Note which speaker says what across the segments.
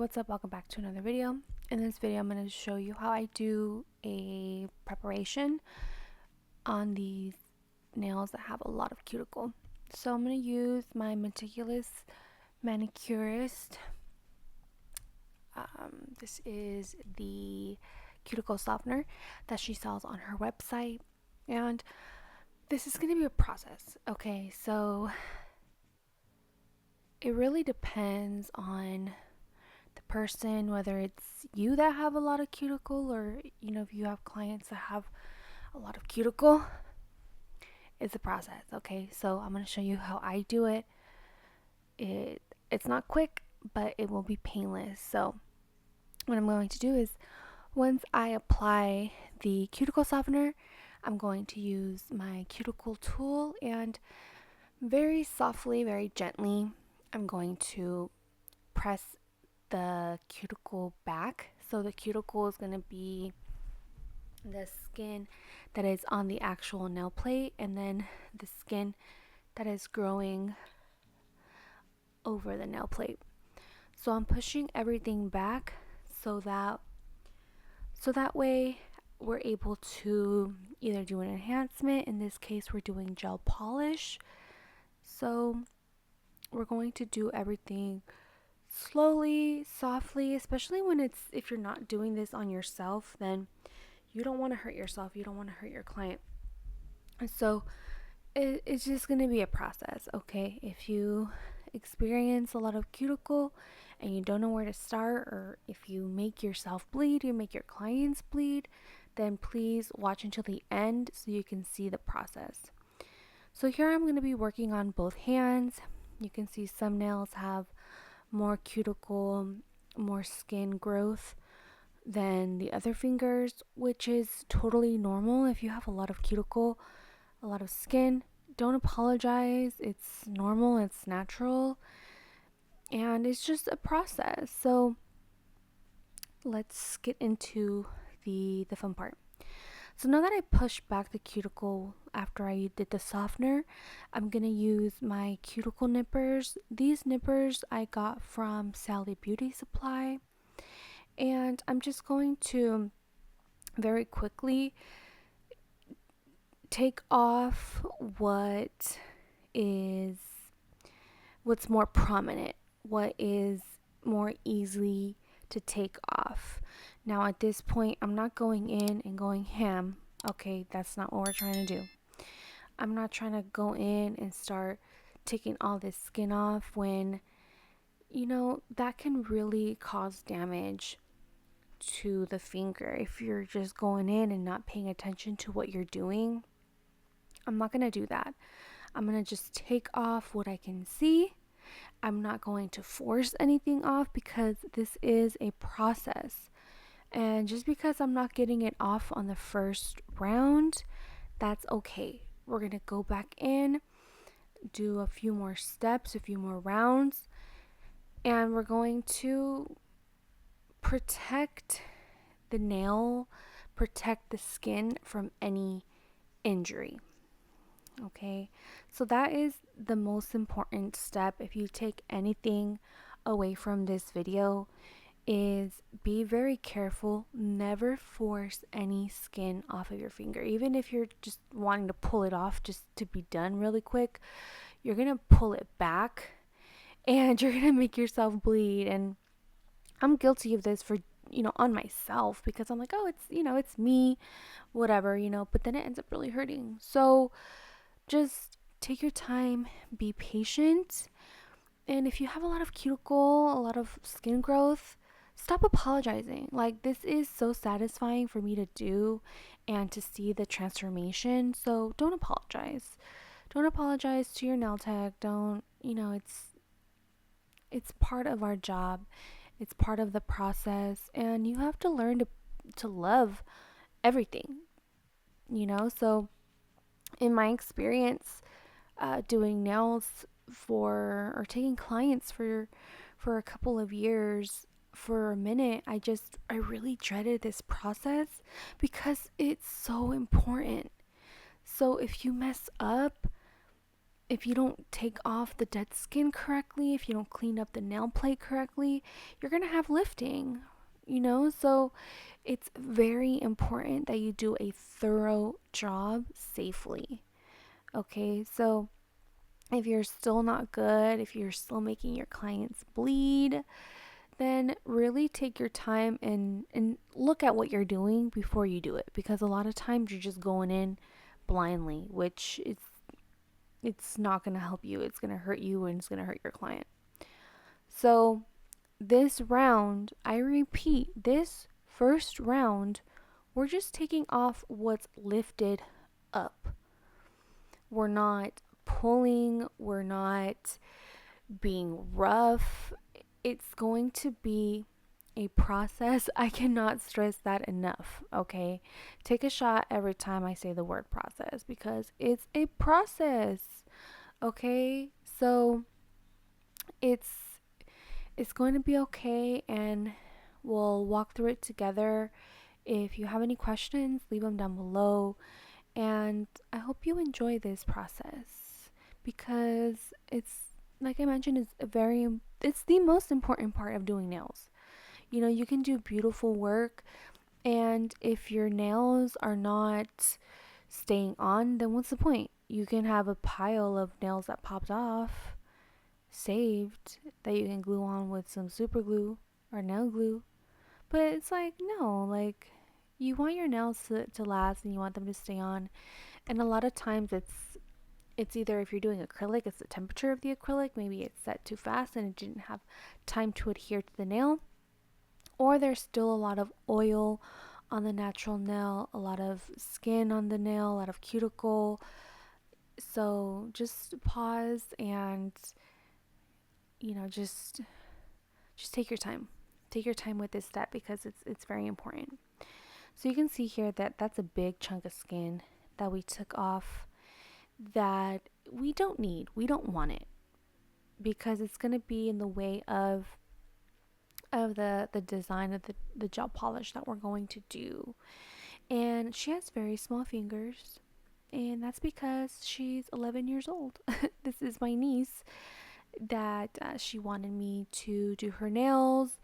Speaker 1: what's up? Welcome back to another video. In this video, I'm going to show you how I do a preparation on these nails that have a lot of cuticle. So I'm going to use my meticulous manicurist. This is the cuticle softener that she sells on her website, and this is going to be a process. Okay, so it really depends on the person, whether it's you that have a lot of cuticle or if you have clients that have a lot of cuticle. It's a process. Okay, so I'm going to show you how I do it. It's not quick, but it will be painless. So what I'm going to do is, once I apply the cuticle softener, I'm going to use my cuticle tool and very softly, very gently, I'm going to press the cuticle back. So the cuticle is going to be the skin that is on the actual nail plate, and then the skin that is growing over the nail plate. So I'm pushing everything back so that way we're able to either do an enhancement. In this case, we're doing gel polish. So we're going to do everything slowly, softly, especially if you're not doing this on yourself, then you don't want to hurt yourself, you don't want to hurt your client. And so it's just going to be a process. Okay, if you experience a lot of cuticle and you don't know where to start, or if you make yourself bleed, you make your clients bleed, then please watch until the end so you can see the process. So here I'm going to be working on both hands. You can see some nails have more cuticle, more skin growth than the other fingers, which is totally normal. If you have a lot of cuticle, a lot of skin, don't apologize. It's normal, it's natural, and it's just a process. So let's get into the fun part. So now that I pushed back the cuticle after I did the softener, I'm going to use my cuticle nippers. These nippers I got from Sally Beauty Supply. And I'm just going to very quickly take off what's more prominent, what is more easy to take off. Now at this point, I'm not going in and going ham. Okay, that's not what we're trying to do. I'm not trying to go in and start taking all this skin off when, that can really cause damage to the finger if you're just going in and not paying attention to what you're doing. I'm not going to do that. I'm going to just take off what I can see. I'm not going to force anything off because this is a process. And just because I'm not getting it off on the first round, that's okay. We're going to go back in, do a few more steps, a few more rounds, and we're going to protect the nail, protect the skin from any injury. Okay, so that is the most important step. If you take anything away from this video, is be very careful. Never force any skin off of your finger. Even if you're just wanting to pull it off just to be done really quick, you're gonna pull it back and you're gonna make yourself bleed. And I'm guilty of this for on myself, because I'm like, oh, it's me, whatever, but then it ends up really hurting. So just take your time, be patient, and if you have a lot of cuticle, a lot of skin growth, stop apologizing. Like, this is so satisfying for me to do and to see the transformation. So don't apologize. Don't apologize to your nail tech. Don't, it's part of our job. It's part of the process, and you have to learn to love everything, So in my experience, doing nails or taking clients for a couple of years, for a minute, I really dreaded this process because it's so important. So if you mess up, if you don't take off the dead skin correctly, if you don't clean up the nail plate correctly, you're going to have lifting, So it's very important that you do a thorough job safely. Okay, so if you're still not good, if you're still making your clients bleed, then really take your time and look at what you're doing before you do it, because a lot of times you're just going in blindly, which it's not going to help you. It's going to hurt you and it's going to hurt your client. So this round, I repeat, this first round, we're just taking off what's lifted up. We're not pulling, we're not being rough. It's going to be a process. I cannot stress that enough, okay? Take a shot every time I say the word process, because it's a process, okay? So it's it's going to be okay, and we'll walk through it together. If you have any questions, leave them down below. And I hope you enjoy this process, because it's, like I mentioned, it's the most important part of doing nails. You can do beautiful work, and if your nails are not staying on, then what's the point? You can have a pile of nails that popped off saved that you can glue on with some super glue or nail glue. But it's like, no, like, you want your nails to last, and you want them to stay on. And a lot of times it's either, if you're doing acrylic, it's the temperature of the acrylic. Maybe it's set too fast and it didn't have time to adhere to the nail. Or there's still a lot of oil on the natural nail, a lot of skin on the nail, a lot of cuticle. So just pause and, just take your time. Take your time with this step, because it's very important. So you can see here that that's a big chunk of skin that we took off, that we don't need. We don't want it, because it's going to be in the way of the design of the gel polish that we're going to do. And she has very small fingers, and that's because she's 11 years old. This is my niece that she wanted me to do her nails.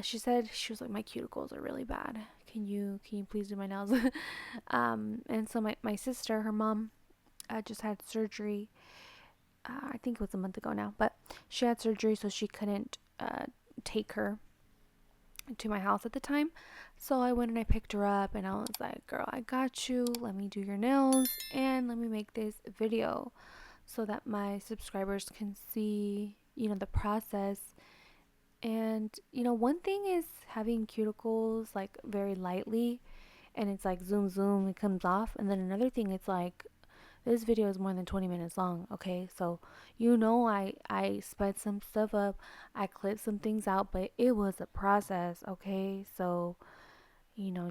Speaker 1: She said, she was like, my cuticles are really bad. Can you please do my nails? And so my sister, her mom, just had surgery. I think it was a month ago now, but she had surgery, so she couldn't take her to my house at the time. So I went and I picked her up, and I was like, girl, I got you. Let me do your nails, and let me make this video so that my subscribers can see, the process. And, one thing is having cuticles like very lightly, and it's like zoom, zoom, it comes off. And then another thing, it's like, this video is more than 20 minutes long, okay? So, I sped some stuff up, I clipped some things out, but it was a process, okay? So,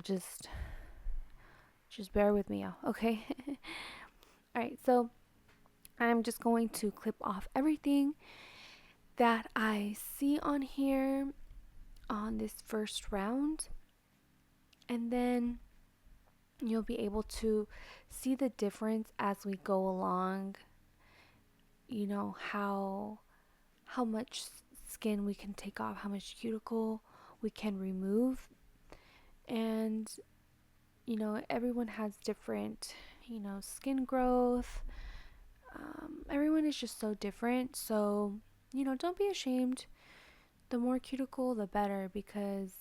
Speaker 1: just bear with me, okay? All right, so I'm just going to clip off everything that I see on here on this first round, and then you'll be able to see the difference as we go along. How much skin we can take off, how much cuticle we can remove. And everyone has different skin growth. Everyone is just so different. So don't be ashamed. The more cuticle, the better, because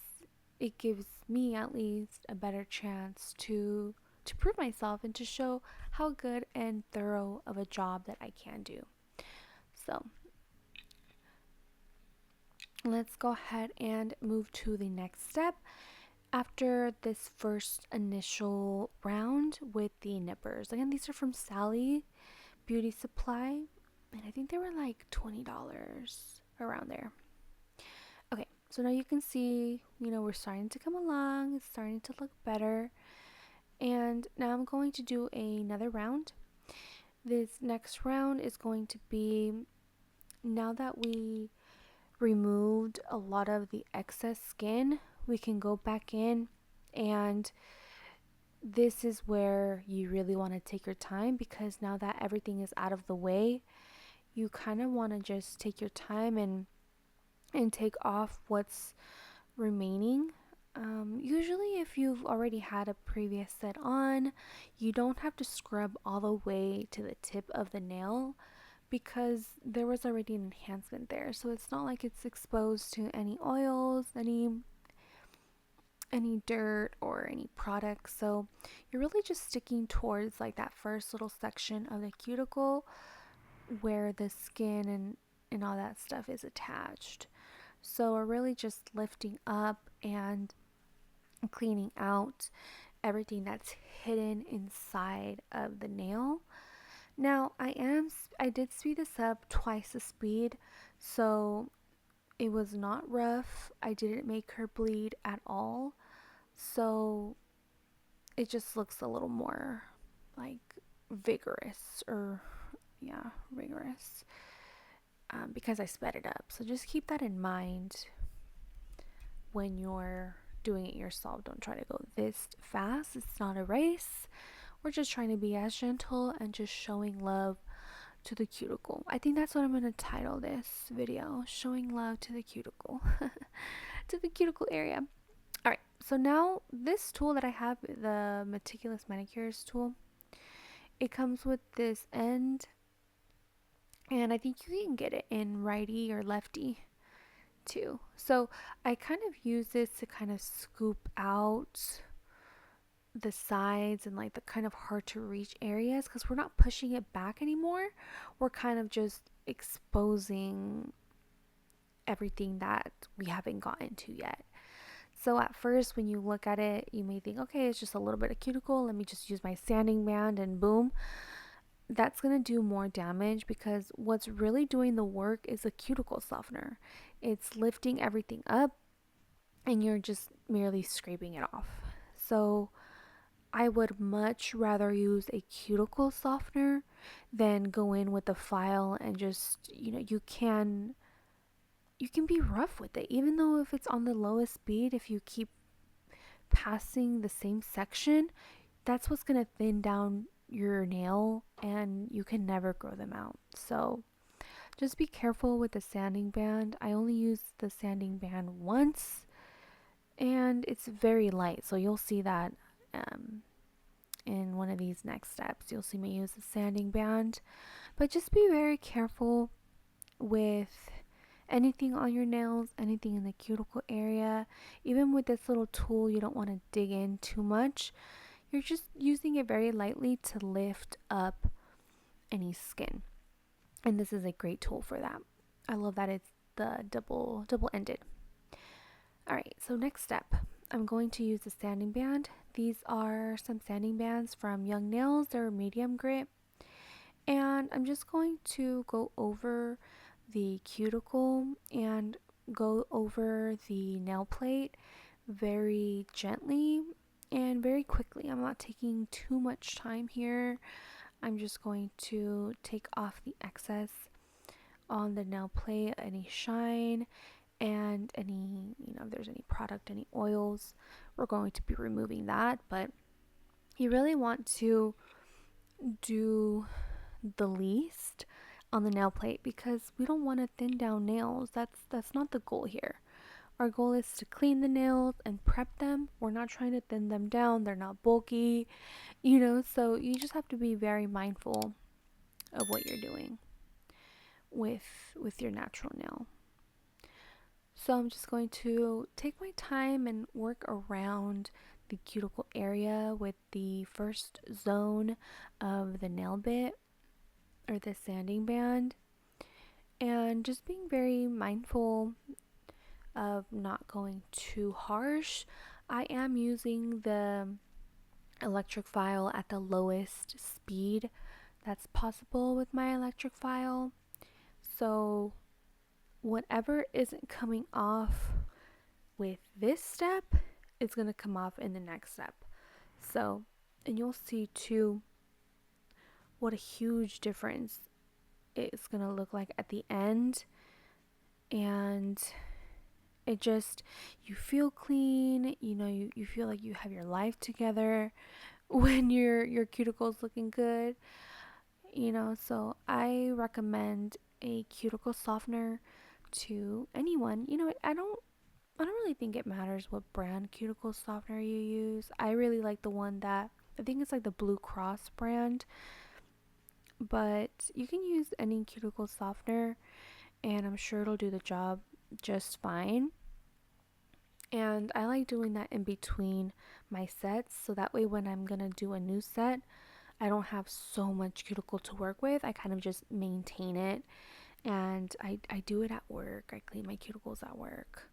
Speaker 1: it gives me, at least, a better chance to prove myself and to show how good and thorough of a job that I can do. So let's go ahead and move to the next step after this first initial round with the nippers. Again, these are from Sally Beauty Supply, and I think they were like $20, around there. Okay, so now you can see, we're starting to come along. It's starting to look better. And now I'm going to do another round. This next round is going to be, now that we removed a lot of the excess skin, we can go back in and this is where you really want to take your time, because now that everything is out of the way, you kind of want to just take your time and take off what's remaining. Usually, if you've already had a previous set on, you don't have to scrub all the way to the tip of the nail because there was already an enhancement there. So it's not like it's exposed to any oils, any dirt or any products. So you're really just sticking towards like that first little section of the cuticle where the skin and all that stuff is attached. So we're really just lifting up and cleaning out everything that's hidden inside of the nail. Now I did speed this up twice the speed, so it was not rough. I didn't make her bleed at all. So it just looks a little more like vigorous, or yeah, rigorous, because I sped it up. So just keep that in mind when you're doing it yourself. Don't try to go this fast. It's not a race. We're just trying to be as gentle and just showing love to the cuticle. I think that's what I'm going to title this video, showing love to the cuticle. To the cuticle area. All right, so now this tool that I have, the Meticulous Manicures tool, it comes with this end, and I think you can get it in righty or lefty too. So I kind of use this to kind of scoop out the sides and like the kind of hard to reach areas, because we're not pushing it back anymore. We're kind of just exposing everything that we haven't gotten to yet. So at first, when you look at it, you may think, okay, it's just a little bit of cuticle. Let me just use my sanding band and boom. That's going to do more damage, because what's really doing the work is a cuticle softener. It's lifting everything up and you're just merely scraping it off. So I would much rather use a cuticle softener than go in with a file and just, you can be rough with it. Even though if it's on the lowest speed, if you keep passing the same section, that's what's going to thin down your nail and you can never grow them out. So just be careful with the sanding band. I only use the sanding band once and it's very light. So you'll see that in one of these next steps. You'll see me use the sanding band. But just be very careful with anything on your nails, anything in the cuticle area. Even with this little tool, you don't want to dig in too much. You're just using it very lightly to lift up any skin. And this is a great tool for that. I love that it's the double ended. Alright, so next step, I'm going to use the sanding band. These are some sanding bands from Young Nails. They're medium grit. And I'm just going to go over the cuticle and go over the nail plate very gently and very quickly. I'm not taking too much time here. I'm just going to take off the excess on the nail plate, any shine and any, if there's any product, any oils, we're going to be removing that. But you really want to do the least on the nail plate, because we don't want to thin down nails. That's not the goal here. Our goal is to clean the nails and prep them. We're not trying to thin them down. They're not bulky, so you just have to be very mindful of what you're doing with your natural nail. So I'm just going to take my time and work around the cuticle area with the first zone of the nail bit or the sanding band, and just being very mindful of not going too harsh. I am using the electric file at the lowest speed that's possible with my electric file. So whatever isn't coming off with this step is going to come off in the next step. So, and you'll see too what a huge difference it's going to look like at the end. And It just, you feel clean, you feel like you have your life together when your cuticle's looking good, so I recommend a cuticle softener to anyone. I don't really think it matters what brand cuticle softener you use. I really like the one that, I think it's like the Blue Cross brand, but you can use any cuticle softener and I'm sure it'll do the job just fine. And I like doing that in between my sets so that way when I'm gonna do a new set, I don't have so much cuticle to work with. I kind of just maintain it, and I do it at work. I clean my cuticles at work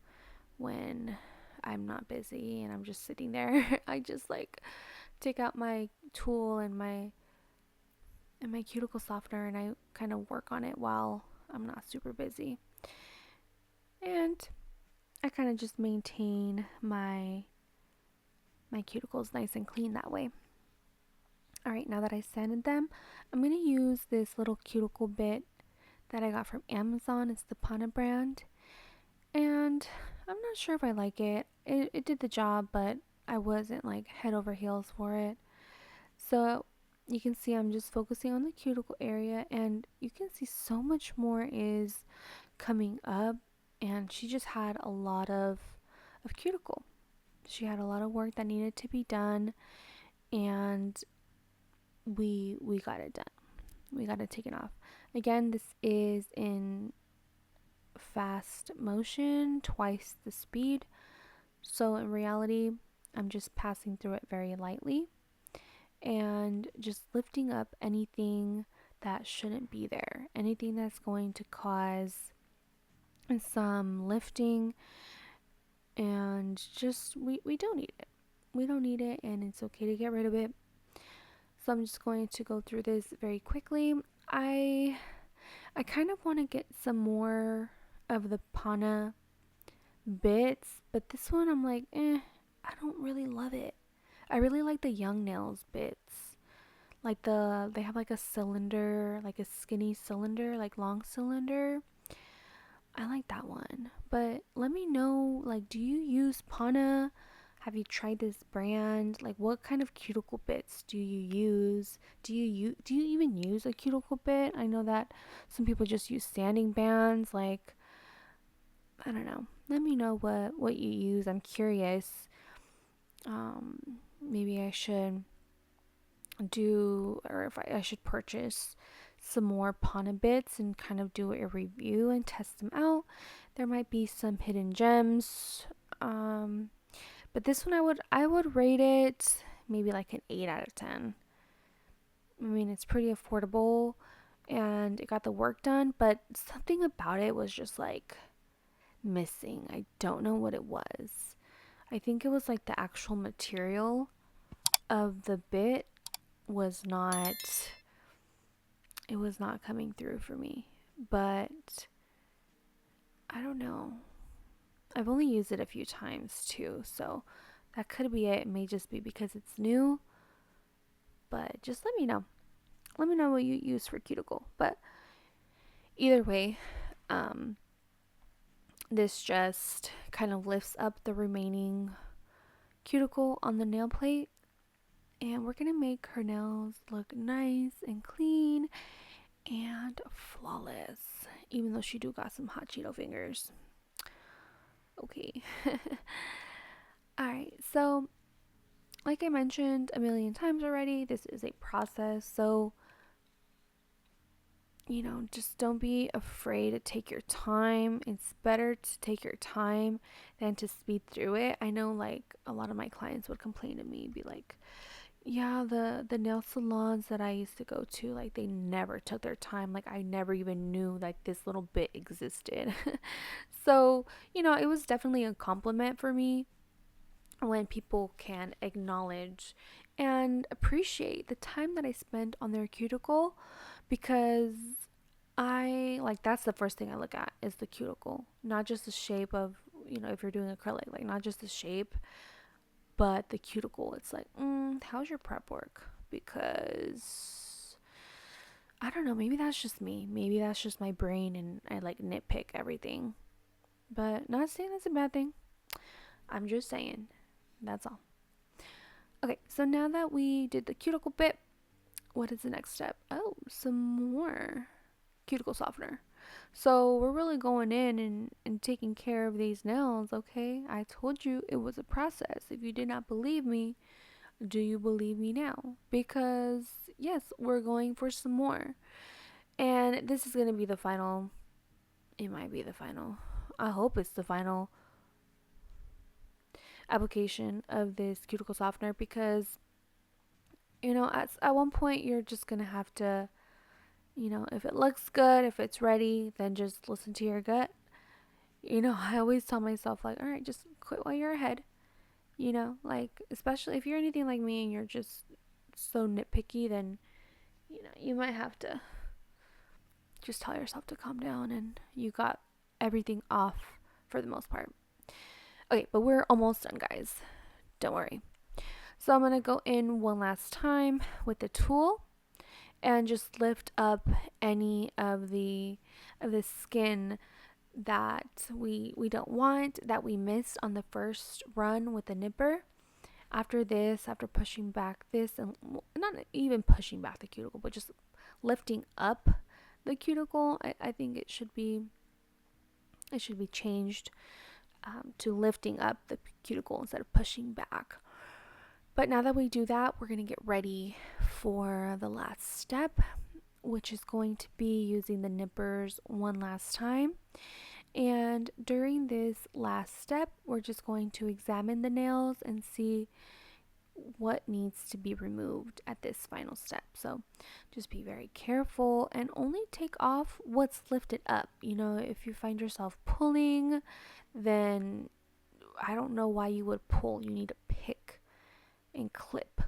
Speaker 1: when I'm not busy and I'm just sitting there. I just like take out my tool and my cuticle softener and I kind of work on it while I'm not super busy. And I kind of just maintain my cuticles nice and clean that way. All right, now that I sanded them, I'm going to use this little cuticle bit that I got from Amazon. It's the Pana brand. And I'm not sure if I like it. It did the job, but I wasn't like head over heels for it. So you can see I'm just focusing on the cuticle area, and you can see so much more is coming up. And she just had a lot of cuticle. She had a lot of work that needed to be done, and we got it done. We got it taken off. Again, this is in fast motion, twice the speed. So in reality, I'm just passing through it very lightly and just lifting up anything that shouldn't be there. Anything that's going to cause some lifting, and just we don't need it. We don't need it, and it's okay to get rid of it. So I'm just going to go through this very quickly. I kind of want to get some more of the Pana bits, but this one I'm like, I don't really love it. I really like the Young Nails bits. Like they have like a cylinder, like a skinny cylinder, like long cylinder. I like that one. But let me know, like, do you use Pana? Have you tried this brand? Like, what kind of cuticle bits do you use? Do you even use a cuticle bit? I know that some people just use sanding bands. Like, I don't know. Let me know what you use. I'm curious. Maybe I should do, or if I should purchase some more Pana bits and kind of do a review and test them out. There might be some hidden gems. But this one I would rate it maybe like an 8 out of 10. I mean, it's pretty affordable and it got the work done, but something about it was just like missing. I don't know what it was. I think it was like the actual material of the bit was not it was not coming through for me. But I don't know. I've only used it a few times too, so that could be it. It may just be because it's new, but just let me know. Let me know what you use for cuticle. But either way, this just kind of lifts up the remaining cuticle on the nail plate, and we're gonna make her nails look nice and clean and flawless, even though she do got some hot Cheeto fingers. Okay. Alright, so like I mentioned a million times already, this is a process. So, just don't be afraid to take your time. It's better to take your time than to speed through it. I know like a lot of my clients would complain to me, be like, yeah, the nail salons that I used to go to, like they never took their time. Like I never even knew like this little bit existed. So, it was definitely a compliment for me when people can acknowledge and appreciate the time that I spent on their cuticle, because I like that's the first thing I look at is the cuticle, not just the shape of, if you're doing acrylic, like not just the shape, but the cuticle. It's like, how's your prep work? Because I don't know, maybe that's just me. Maybe that's just my brain and I like nitpick everything. But not saying that's a bad thing. I'm just saying. That's all. Okay, so now that we did the cuticle bit, what is the next step? Oh, some more cuticle softener. So we're really going in and taking care of these nails, okay? I told you it was a process. If you did not believe me, do you believe me now? Because, yes, we're going for some more. And this is going to be the final. It might be the final. I hope it's the final application of this cuticle softener because, at one point you're just going to have to, if it looks good, if it's ready, then just listen to your gut. I always tell myself, like, all right, just quit while you're ahead. Like, especially if you're anything like me and you're just so nitpicky, then, you might have to just tell yourself to calm down and you got everything off for the most part. Okay, but we're almost done, guys. Don't worry. So I'm going to go in one last time with the tool and just lift up any of the skin that we don't want, that we missed on the first run with the nipper. After pushing back this, and not even pushing back the cuticle, but just lifting up the cuticle, I think it should be changed to lifting up the cuticle instead of pushing back. But now that we do that, we're going to get ready for the last step, which is going to be using the nippers one last time. And during this last step, we're just going to examine the nails and see what needs to be removed at this final step. So just be very careful and only take off what's lifted up. If you find yourself pulling, then I don't know why you would pull. You need to pick and clip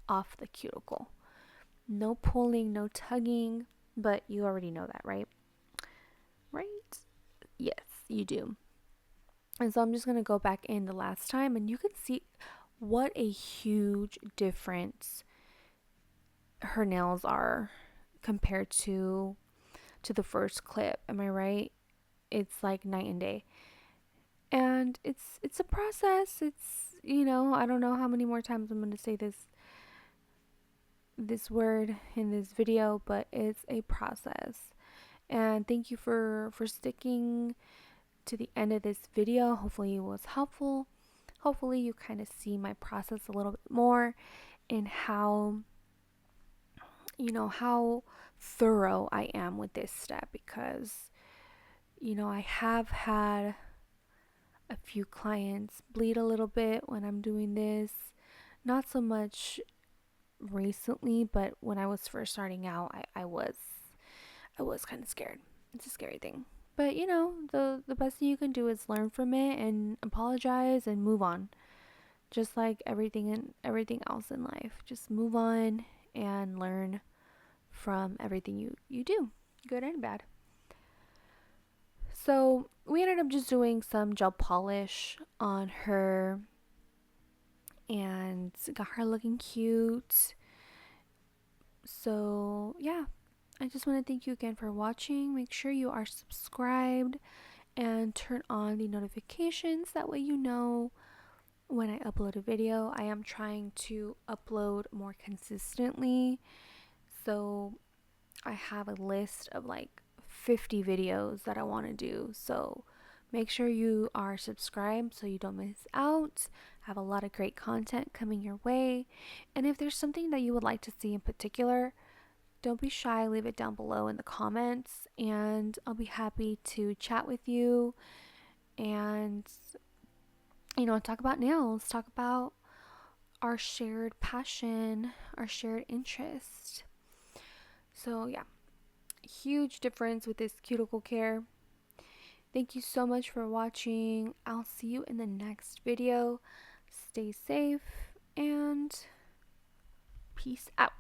Speaker 1: off the cuticle. No pulling, no tugging, but you already know that, right? Right? Yes, you do. And so I'm just going to go back in the last time and you can see what a huge difference her nails are compared to the first clip. Am I right? It's like night and day. And it's a process. It's, I don't know how many more times I'm going to say this word in this video, but it's a process. And thank you for sticking to the end of this video. Hopefully it was helpful. Hopefully you kind of see my process a little bit more and how how thorough I am with this step, because I have had a few clients bleed a little bit when I'm doing this. Not so much recently, but when I was first starting out, I was kind of scared. It's a scary thing. But the best thing you can do is learn from it and apologize and move on. Just like everything else in life. Just move on and learn from everything you do, good and bad. So we ended up just doing some gel polish on her and got her looking cute. So yeah, I just want to thank you again for watching. Make sure you are subscribed and turn on the notifications. That way you know when I upload a video. I am trying to upload more consistently. So I have a list of like 50 videos that I want to do. So make sure you are subscribed so you don't miss out. I have a lot of great content coming your way. And if there's something that you would like to see in particular, don't be shy, leave it down below in the comments and I'll be happy to chat with you and talk about nails, talk about our shared passion, our shared interest. So yeah, huge difference with this cuticle care. Thank you so much for watching. I'll see you in the next video. Stay safe and peace out.